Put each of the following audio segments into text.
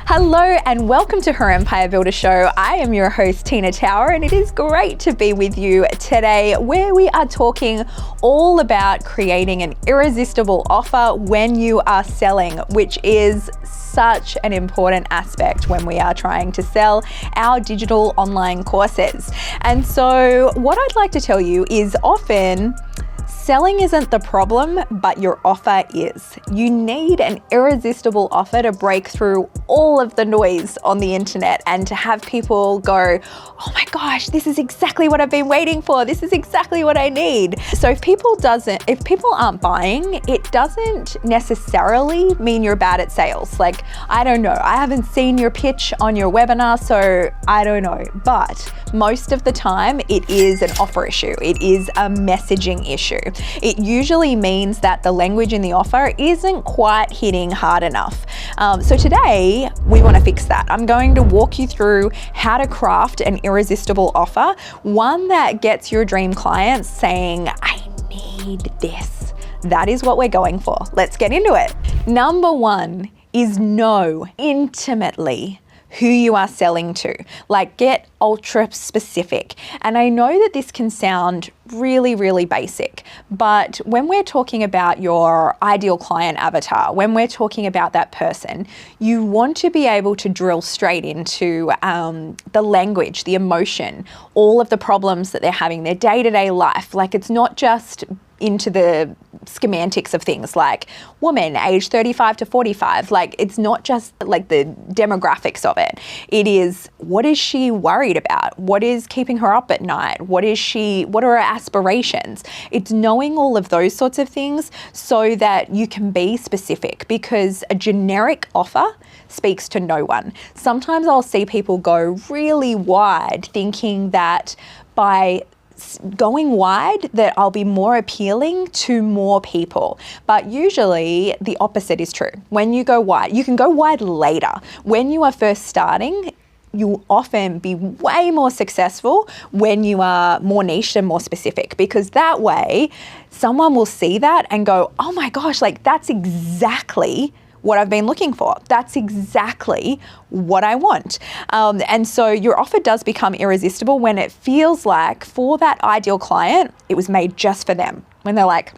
Hello and welcome to Her Empire Builder Show. I am your host, Tina Tower, and it is great to be with you today where we are talking all about creating an irresistible offer when you are selling, which is such an important aspect when we are trying to sell our digital online courses. And so what I'd like to tell you is often selling isn't the problem, but your offer is. You need an irresistible offer to break through all of the noise on the internet and to have people go, oh my gosh, this is exactly what I've been waiting for. This is exactly what I need. So if people aren't buying, it doesn't necessarily mean you're bad at sales. Like, I don't know. I haven't seen your pitch on your webinar, so I don't know. But most of the time it is an offer issue. It is a messaging issue. It usually means that the language in the offer isn't quite hitting hard enough. So today we want to fix that. I'm going to walk you through how to craft an irresistible offer, one that gets your dream clients saying, I need this. That is what we're going for. Let's get into it. Number one is know intimately who you are selling to. Like, get ultra specific. And I know that this can sound really, really basic, but when we're talking about your ideal client avatar, when we're talking about that person, you want to be able to drill straight into the language, the emotion, all of the problems that they're having, their day-to-day life. Like, it's not just into the semantics of things like woman, age 35 to 45. Like, it's not just like the demographics of it. It is, what is she worried about? What is keeping her up at night? What are her aspirations? It's knowing all of those sorts of things so that you can be specific, because a generic offer speaks to no one. Sometimes I'll see people go really wide thinking that by going wide that I'll be more appealing to more people. But usually the opposite is true. When you go wide, you can go wide later. When you are first starting, you'll often be way more successful when you are more niche and more specific, because that way someone will see that and go, oh my gosh, like that's exactly what I've been looking for. That's exactly what I want. And so your offer does become irresistible when it feels like for that ideal client, it was made just for them. When they're like,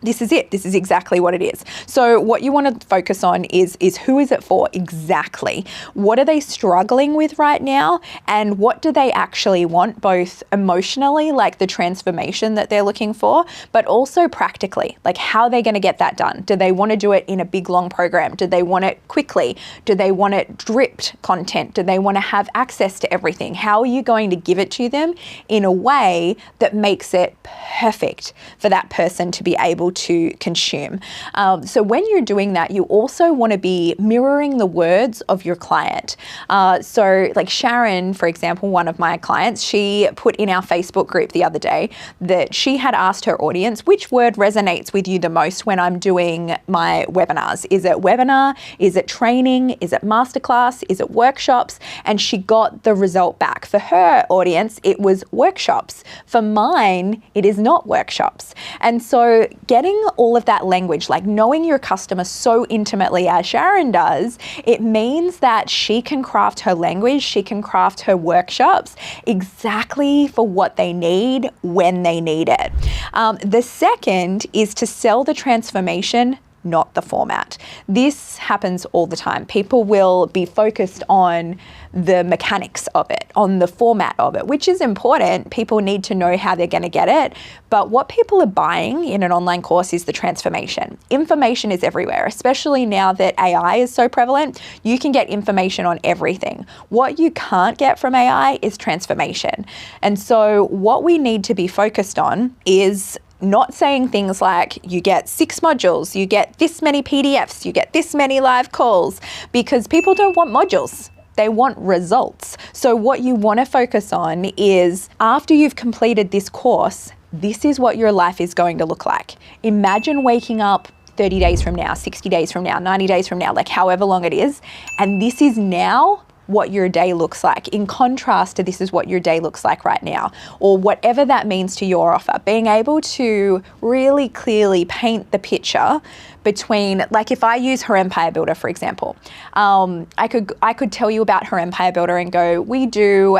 this is it. This is exactly what it is. So what you want to focus on is who is it for exactly? What are they struggling with right now? And what do they actually want, both emotionally, like the transformation that they're looking for, but also practically, like how are they going to get that done? Do they want to do it in a big, long program? Do they want it quickly? Do they want it dripped content? Do they want to have access to everything? How are you going to give it to them in a way that makes it perfect for that person to be able to consume? So when you're doing that, you also want to be mirroring the words of your client. So like Sharon, for example, one of my clients, she put in our Facebook group the other day that she had asked her audience, which word resonates with you the most when I'm doing my webinars? Is it webinar? Is it training? Is it masterclass? Is it workshops? And she got the result back. For her audience, it was workshops. For mine, it is not workshops. And so getting all of that language, like knowing your customer so intimately as Sharon does, it means that she can craft her language, she can craft her workshops exactly for what they need when they need it. The second is to sell the transformation, not the format. This happens all the time. People will be focused on the mechanics of it, on the format of it, which is important. People need to know how they're going to get it. But what people are buying in an online course is the transformation. Information is everywhere, especially now that AI is so prevalent. You can get information on everything. What you can't get from AI is transformation. And so what we need to be focused on is not saying things like you get 6 modules, you get this many PDFs, you get this many live calls, because people don't want modules. They want results. So what you want to focus on is, after you've completed this course, this is what your life is going to look like. Imagine waking up 30 days from now, 60 days from now, 90 days from now, like however long it is, and this is now what your day looks like, in contrast to this is what your day looks like right now, or whatever that means to your offer. Being able to really clearly paint the picture between, like if I use Her Empire Builder, for example, I could tell you about Her Empire Builder and go, we do,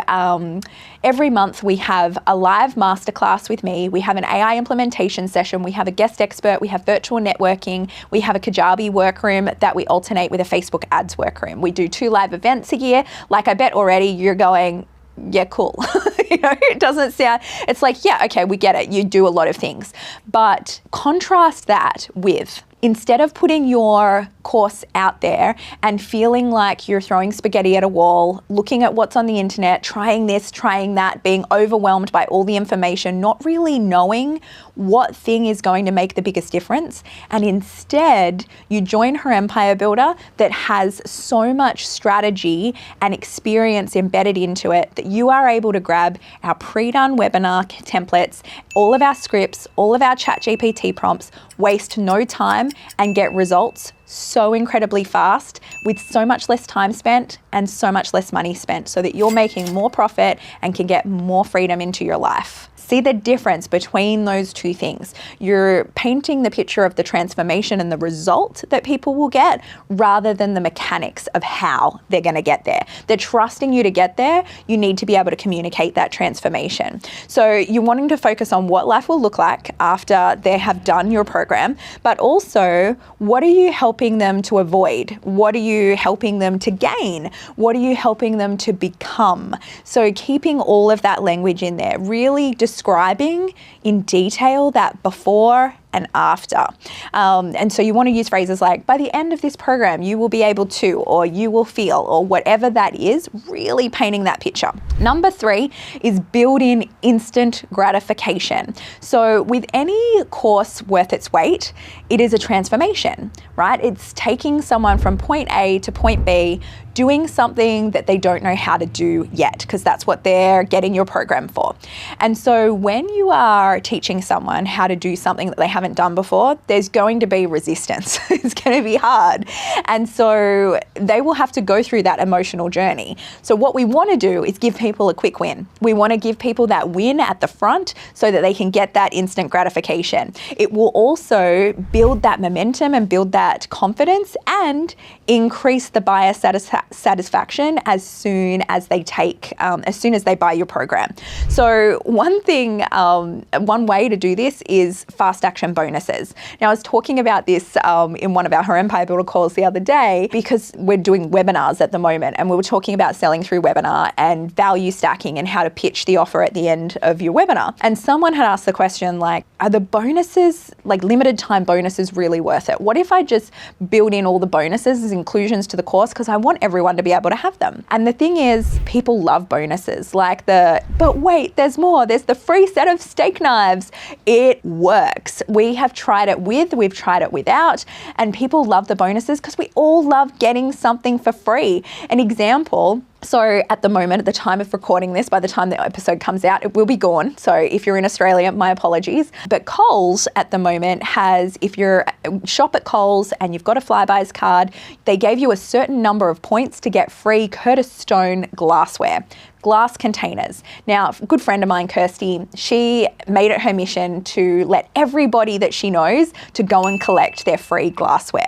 every month we have a live masterclass with me, we have an AI implementation session, we have a guest expert, we have virtual networking, we have a Kajabi workroom that we alternate with a Facebook ads workroom. We do 2 live events a year. Like I bet already you're going, yeah, cool. It doesn't sound, it's like, yeah, okay, we get it. You do a lot of things. But contrast that with, instead of putting your course out there and feeling like you're throwing spaghetti at a wall, looking at what's on the internet, trying this, trying that, being overwhelmed by all the information, not really knowing what thing is going to make the biggest difference. And instead, you join Her Empire Builder that has so much strategy and experience embedded into it that you are able to grab our pre-done webinar templates, all of our scripts, all of our ChatGPT prompts, waste no time and get results so incredibly fast with so much less time spent and so much less money spent, so that you're making more profit and can get more freedom into your life. See the difference between those two things. You're painting the picture of the transformation and the result that people will get rather than the mechanics of how they're going to get there. They're trusting you to get there. You need to be able to communicate that transformation. So you're wanting to focus on what life will look like after they have done your program, but also what are you helping them to avoid? What are you helping them to gain? What are you helping them to become? So keeping all of that language in there, really describing in detail that before and after. And so you want to use phrases like, by the end of this program, you will be able to, or you will feel, or whatever that is, really painting that picture. Number 3 is build in instant gratification. So with any course worth its weight, it is a transformation, right? It's taking someone from point A to point B, doing something that they don't know how to do yet, because that's what they're getting your program for. And so when you are teaching someone how to do something that they haven't done before, there's going to be resistance. It's going to be hard. And so they will have to go through that emotional journey. So what we want to do is give people a quick win. We want to give people that win at the front so that they can get that instant gratification. It will also build that momentum and build that confidence and increase the buyer satisfaction as soon as they buy your program. So one way to do this is fast action bonuses. Now, I was talking about this in one of our Her Empire Builder calls the other day, because we're doing webinars at the moment, and we were talking about selling through webinar and value stacking and how to pitch the offer at the end of your webinar. And someone had asked the question, like, are the bonuses, like limited time bonuses, really worth it? What if I just build in all the bonuses as inclusions to the course, because I want everyone to be able to have them? And the thing is, people love bonuses, but wait, there's more. There's the free set of steak knives. It works. We have tried it we've tried it without, and people love the bonuses because we all love getting something for free. An example, so at the moment, at the time of recording this, by the time the episode comes out, it will be gone. So if you're in Australia, my apologies. But Coles at the moment has, if you're shop at Coles and you've got a Flybuys card, they gave you a certain number of points to get free Curtis Stone glassware. Glass containers. Now, a good friend of mine, Kirsty, she made it her mission to let everybody that she knows to go and collect their free glassware.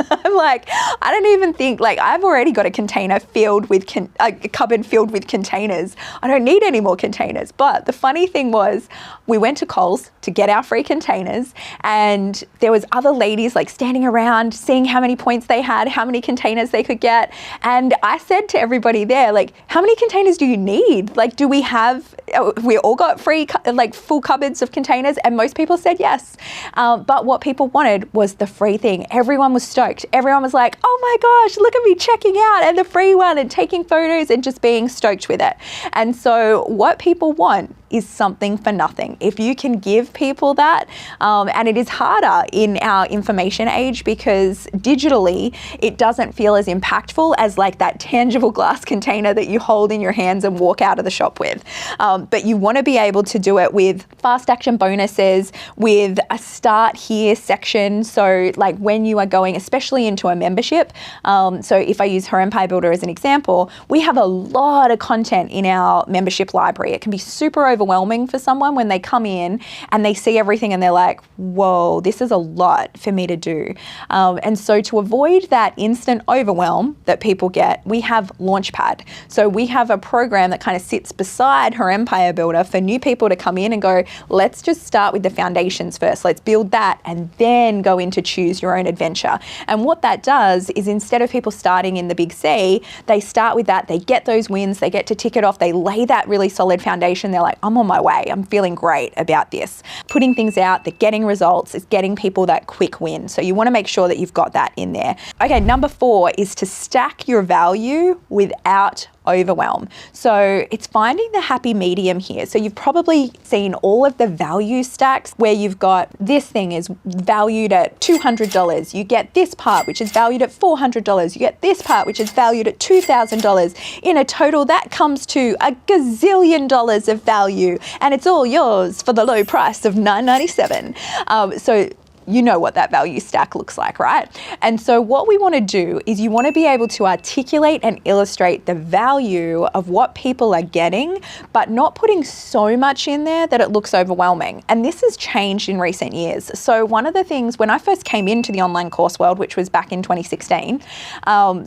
I'm like, I don't even think, like, I've already got a container filled with, a cupboard filled with containers. I don't need any more containers. But the funny thing was, we went to Coles to get our free containers, and there was other ladies like standing around seeing how many points they had, how many containers they could get. And I said to everybody there, like, how many containers do you need? Like, do we all got free, like, full cupboards of containers? And most people said yes. But what people wanted was the free thing. Everyone was stoked. Everyone was like, oh my gosh, look at me checking out, and the free one, and taking photos and just being stoked with it. And so what people want is something for nothing. If you can give people that, and it is harder in our information age because digitally it doesn't feel as impactful as like that tangible glass container that you hold in your hands and walk out of the shop with. But you want to be able to do it with fast action bonuses, with a start here section. So like when you are going, especially into a membership, so if I use Her Empire Builder as an example, we have a lot of content in our membership library. It can be super overwhelming for someone when they come in and they see everything and they're like, whoa, this is a lot for me to do. And so to avoid that instant overwhelm that people get, we have Launchpad. So we have a program that kind of sits beside Her Empire Builder for new people to come in and go, let's just start with the foundations first. Let's build that and then go into choose your own adventure. And what that does is instead of people starting in the big C, they start with that, they get those wins, they get to tick it off, they lay that really solid foundation. They're like, I'm on my way. I'm feeling great about this. Putting things out, they're getting results, it's getting people that quick win. So you want to make sure that you've got that in there. Okay, number 4 is to stack your value without overwhelm. So it's finding the happy medium here. So you've probably seen all of the value stacks where you've got this thing is valued at $200. You get this part, which is valued at $400. You get this part, which is valued at $2,000. In a total, that comes to a gazillion dollars of value, and it's all yours for the low price of $9.97. So you know what that value stack looks like, right? And so what we want to do is you want to be able to articulate and illustrate the value of what people are getting, but not putting so much in there that it looks overwhelming. And this has changed in recent years. So one of the things, when I first came into the online course world, which was back in 2016,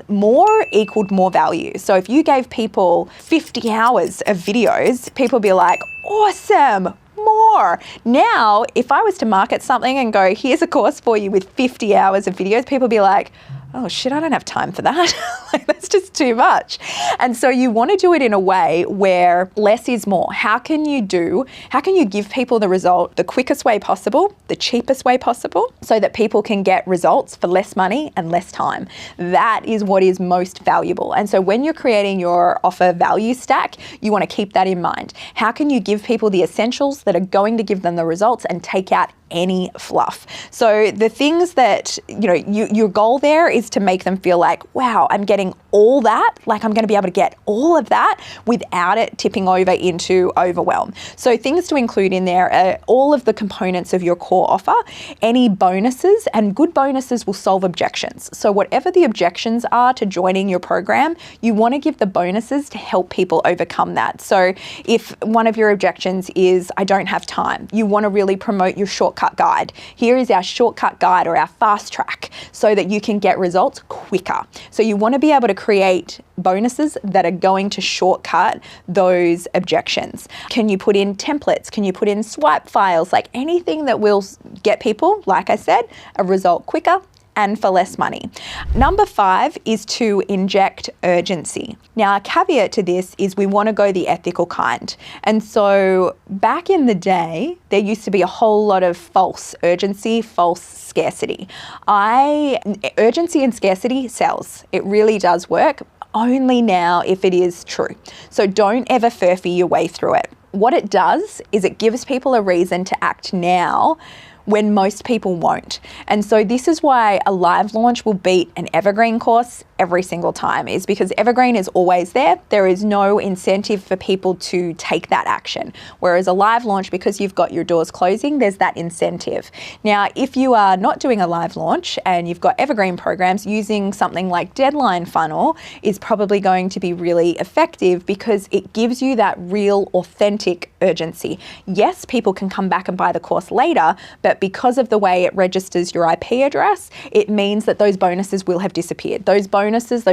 more equaled more value. So if you gave people 50 hours of videos, people would be like, awesome, more. Now, if I was to market something and go, here's a course for you with 50 hours of videos, people would be like, oh shit, I don't have time for that. Like, that's just too much. And so you want to do it in a way where less is more. How can you give people the result the quickest way possible, the cheapest way possible, so that people can get results for less money and less time? That is what is most valuable. And so when you're creating your offer value stack, you want to keep that in mind. How can you give people the essentials that are going to give them the results and take out any fluff? So the things that, your goal there is to make them feel like, wow, I'm getting all that, like I'm going to be able to get all of that without it tipping over into overwhelm. So things to include in there are all of the components of your core offer, any bonuses, and good bonuses will solve objections. So whatever the objections are to joining your program, you want to give the bonuses to help people overcome that. So if one of your objections is, I don't have time, you want to really promote your shortcut guide. Here is our shortcut guide or our fast track so that you can get results quicker. So you want to be able to create bonuses that are going to shortcut those objections. Can you put in templates? Can you put in swipe files? Like anything that will get people, like I said, a result quicker and for less money. Number 5 is to inject urgency. Now, a caveat to this is we want to go the ethical kind. And so back in the day, there used to be a whole lot of false urgency, false scarcity. Urgency and scarcity sells. It really does work, only now if it is true. So don't ever furphy your way through it. What it does is it gives people a reason to act now when most people won't. And so this is why a live launch will beat an evergreen course every single time, is because evergreen is always there. There is no incentive for people to take that action. Whereas a live launch, because you've got your doors closing, there's that incentive. Now, if you are not doing a live launch and you've got evergreen programs, using something like Deadline Funnel is probably going to be really effective because it gives you that real authentic urgency. Yes, people can come back and buy the course later, but because of the way it registers your IP address, it means that those bonuses will have disappeared. Those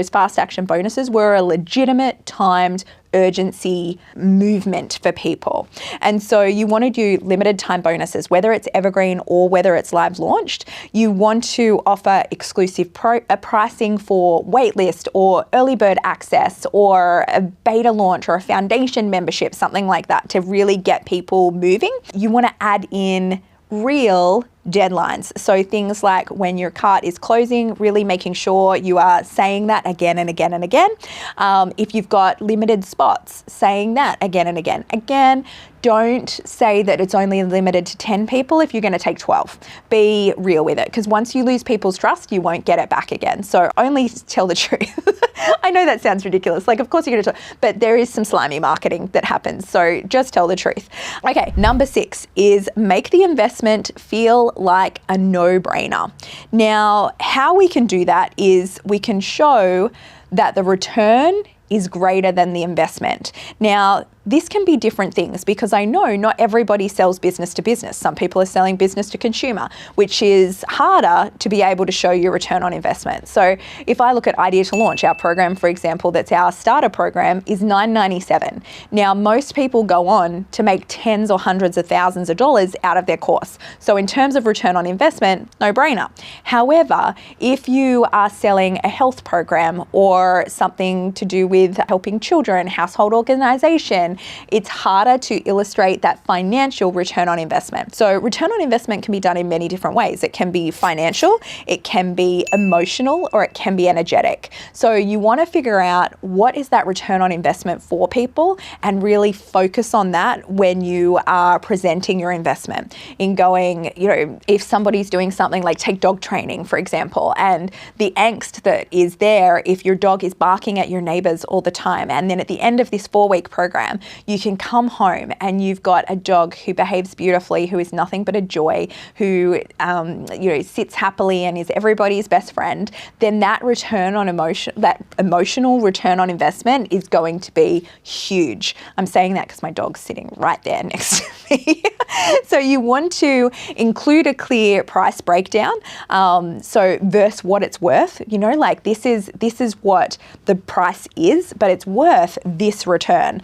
fast action bonuses were a legitimate timed urgency movement for people. And so you want to do limited time bonuses, whether it's evergreen or whether it's live launched. You want to offer exclusive pricing for waitlist or early bird access or a beta launch or a foundation membership, something like that, to really get people moving. You want to add in real deadlines. So things like when your cart is closing, really making sure you are saying that again and again and again. If you've got limited spots, saying that again and again. Again, don't say that it's only limited to 10 people if you're going to take 12. Be real with it, because once you lose people's trust, you won't get it back again. So only tell the truth. I know that sounds ridiculous. Like, of course you're going to talk, but there is some slimy marketing that happens. So just tell the truth. Okay, number 6 is make the investment feel like a no-brainer. Now, how we can do that is we can show that the return is greater than the investment. Now, this can be different things, because I know not everybody sells business to business. Some people are selling business to consumer, which is harder to be able to show your return on investment. So if I look at Idea to Launch, our program, for example, that's our starter program, is $997. Now, most people go on to make tens or hundreds of thousands of dollars out of their course. So in terms of return on investment, no brainer. However, if you are selling a health program or something to do with helping children, household organization, it's harder to illustrate that financial return on investment. So return on investment can be done in many different ways. It can be financial, it can be emotional, or it can be energetic. So you want to figure out what is that return on investment for people and really focus on that when you are presenting your investment. In going, if somebody's doing something like take dog training, for example, and the angst that is there if your dog is barking at your neighbors all the time, and then at the end of this 4-week program, you can come home and you've got a dog who behaves beautifully, who is nothing but a joy, who sits happily and is everybody's best friend, then that emotional return on investment is going to be huge. I'm saying that because my dog's sitting right there next to me. So you want to include a clear price breakdown. So versus what it's worth, this is what the price is, but it's worth this return.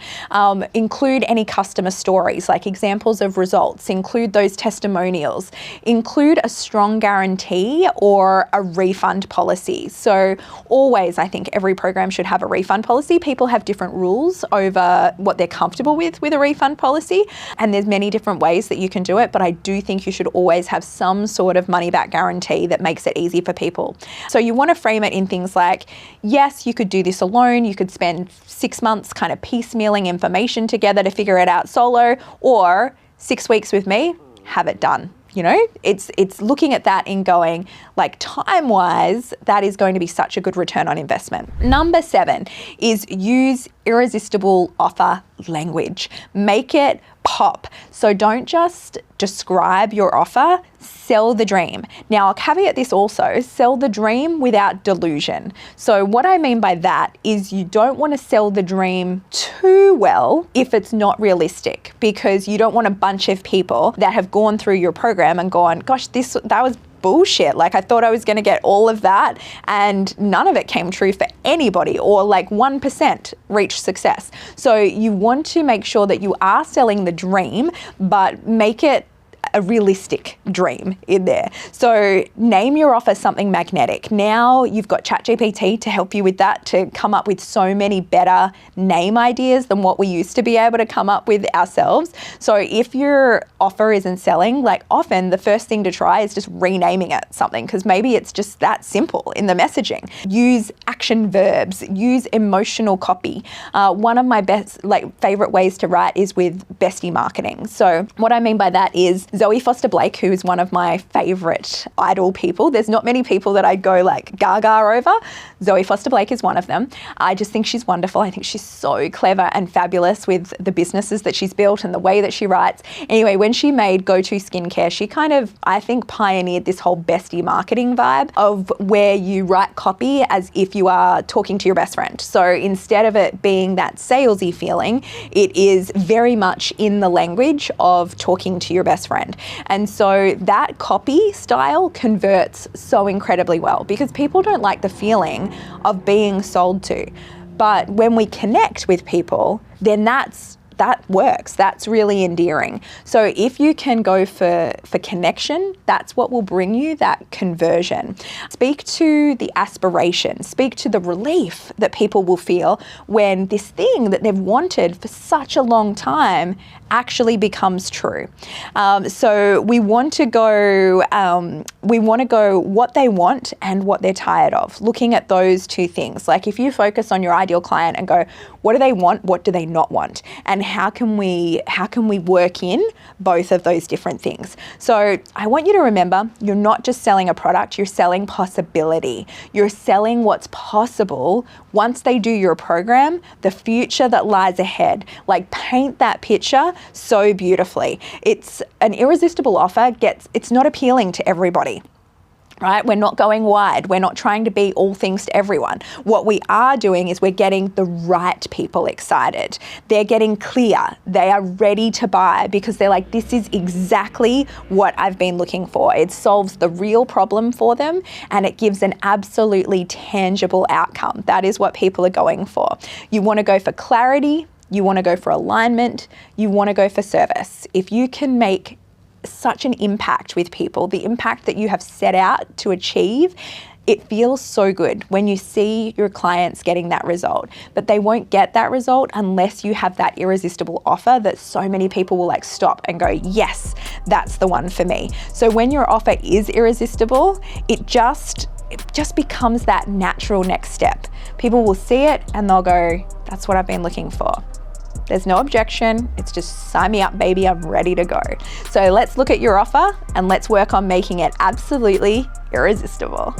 Include any customer stories, like examples of results, include those testimonials, include a strong guarantee or a refund policy. So always, I think every program should have a refund policy. People have different rules over what they're comfortable with a refund policy, and there's many different ways that you can do it, but I do think you should always have some sort of money back guarantee that makes it easy for people. So you want to frame it in things like, yes, you could do this alone, you could spend 6 months kind of piecemealing information together to figure it out solo, or 6 weeks with me, have it done. It's looking at that and going, like, time-wise, that is going to be such a good return on investment. Number 7 is use irresistible offer language. Make it pop. So don't just describe your offer, sell the dream. Now, I'll caveat this also, sell the dream without delusion. So what I mean by that is you don't want to sell the dream too well if it's not realistic, because you don't want a bunch of people that have gone through your program and gone, gosh, that was bullshit. Like, I thought I was going to get all of that and none of it came true for anybody, or like 1% reached success. So you want to make sure that you are selling the dream, but make it a realistic dream in there. So name your offer something magnetic. Now you've got ChatGPT to help you with that, to come up with so many better name ideas than what we used to be able to come up with ourselves. So if your offer isn't selling, like, often the first thing to try is just renaming it something, because maybe it's just that simple in the messaging. Use action verbs, use emotional copy. One of my favorite ways to write is with bestie marketing. So what I mean by that is Zoe Foster Blake, who is one of my favorite idol people. There's not many people that I go like gaga over. Zoe Foster Blake is one of them. I just think she's wonderful. I think she's so clever and fabulous with the businesses that she's built and the way that she writes. Anyway, when she made Go-To Skincare, she kind of, I think, pioneered this whole bestie marketing vibe of where you write copy as if you are talking to your best friend. So instead of it being that salesy feeling, it is very much in the language of talking to your best friend. And so that copy style converts so incredibly well, because people don't like the feeling of being sold to. But when we connect with people, then that's that works. That's really endearing. So if you can go for connection, that's what will bring you that conversion. Speak to the aspiration, speak to the relief that people will feel when this thing that they've wanted for such a long time actually becomes true. So we want to go what they want and what they're tired of, looking at those two things. Like if you focus on your ideal client and go, what do they want? What do they not want? And how can we work in both of those different things? So I want you to remember, you're not just selling a product, you're selling possibility. You're selling what's possible once they do your program, the future that lies ahead. Like paint that picture so beautifully. It's an irresistible offer. It's not appealing to everybody. Right? We're not going wide. We're not trying to be all things to everyone. What we are doing is we're getting the right people excited. They're getting clear. They are ready to buy because they're like, this is exactly what I've been looking for. It solves the real problem for them and it gives an absolutely tangible outcome. That is what people are going for. You want to go for clarity. You want to go for alignment. You want to go for service. If you can make such an impact with people, the impact that you have set out to achieve, it feels so good when you see your clients getting that result. But they won't get that result unless you have that irresistible offer that so many people will like stop and go, yes, that's the one for me. So when your offer is irresistible, it just becomes that natural next step. People will see it and they'll go, that's what I've been looking for. There's no objection. It's just sign me up, baby. I'm ready to go. So let's look at your offer and let's work on making it absolutely irresistible.